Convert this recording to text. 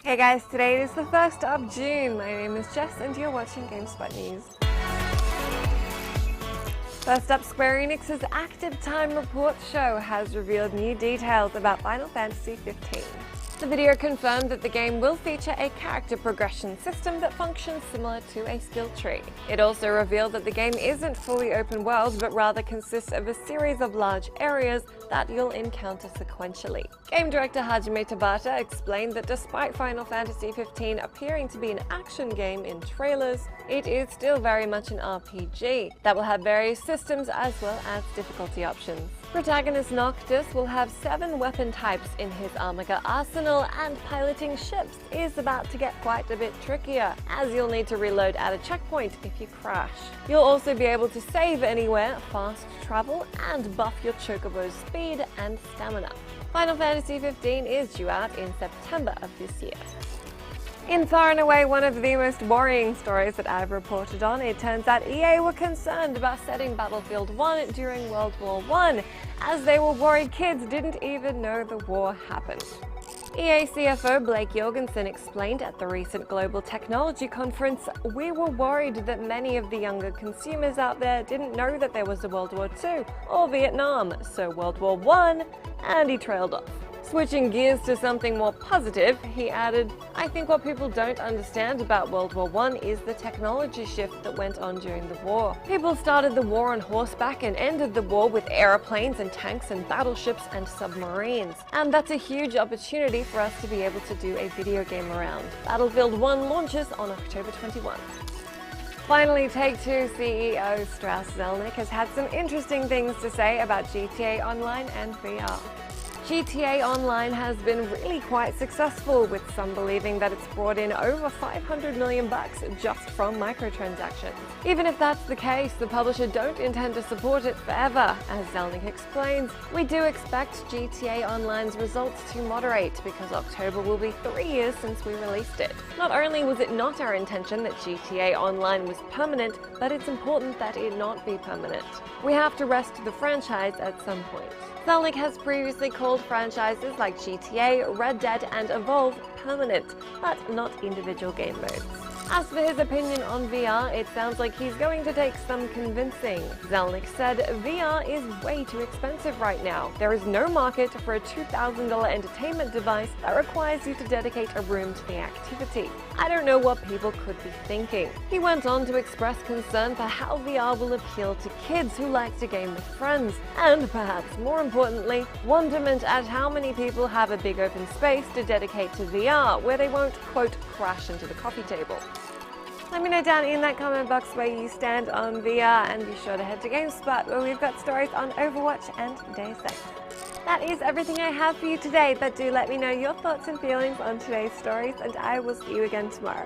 Hey guys, today is the 1st of June. My name is Jess and you're watching GameSpot News. First up, Square Enix's Active Time Report show has revealed new details about Final Fantasy XV. The video confirmed that the game will feature a character progression system that functions similar to a skill tree. It also revealed that the game isn't fully open world, but rather consists of a series of large areas that you'll encounter sequentially. Game director Hajime Tabata explained that despite Final Fantasy XV appearing to be an action game in trailers, it is still very much an RPG that will have various systems as well as difficulty options. Protagonist Noctis will have 7 weapon types in his Amiga arsenal, and piloting ships is about to get quite a bit trickier, as you'll need to reload at a checkpoint if you crash. You'll also be able to save anywhere, fast travel, and buff your chocobo's speed and stamina. Final Fantasy XV is due out in September of this year. In far and away one of the most worrying stories that I've reported on, it turns out EA were concerned about setting Battlefield 1 during World War I, as they were worried kids didn't even know the war happened. EA CFO Blake Jorgensen explained at the recent Global Technology Conference, "We were worried that many of the younger consumers out there didn't know that there was a World War II or Vietnam, so World War I," and he trailed off. Switching gears to something more positive, he added, "I think what people don't understand about World War I is the technology shift that went on during the war. People started the war on horseback and ended the war with airplanes and tanks and battleships and submarines. And that's a huge opportunity for us to be able to do a video game around." Battlefield 1 launches on October 21. Finally, Take-Two CEO Strauss Zelnick has had some interesting things to say about GTA Online and VR. GTA Online has been really quite successful, with some believing that it's brought in over $500 million just from microtransactions. Even if that's the case, the publisher don't intend to support it forever. As Zelnick explains, "We do expect GTA Online's results to moderate because October will be 3 years since we released it. Not only was it not our intention that GTA Online was permanent, but it's important that it not be permanent. We have to rest the franchise at some point." Zelnick has previously called franchises like GTA, Red Dead, and Evolve permanent, but not individual game modes. As for his opinion on VR, it sounds like he's going to take some convincing. Zelnick said, "VR is way too expensive right now. There is no market for a $2,000 entertainment device that requires you to dedicate a room to the activity. I don't know what people could be thinking." He went on to express concern for how VR will appeal to kids who like to game with friends, and perhaps more importantly, wonderment at how many people have a big open space to dedicate to VR, where they won't, quote, crash into the coffee table. Let me know down in that comment box where you stand on VR, and be sure to head to GameSpot, where we've got stories on Overwatch and Deus Ex. That is everything I have for you today, but do let me know your thoughts and feelings on today's stories, and I will see you again tomorrow.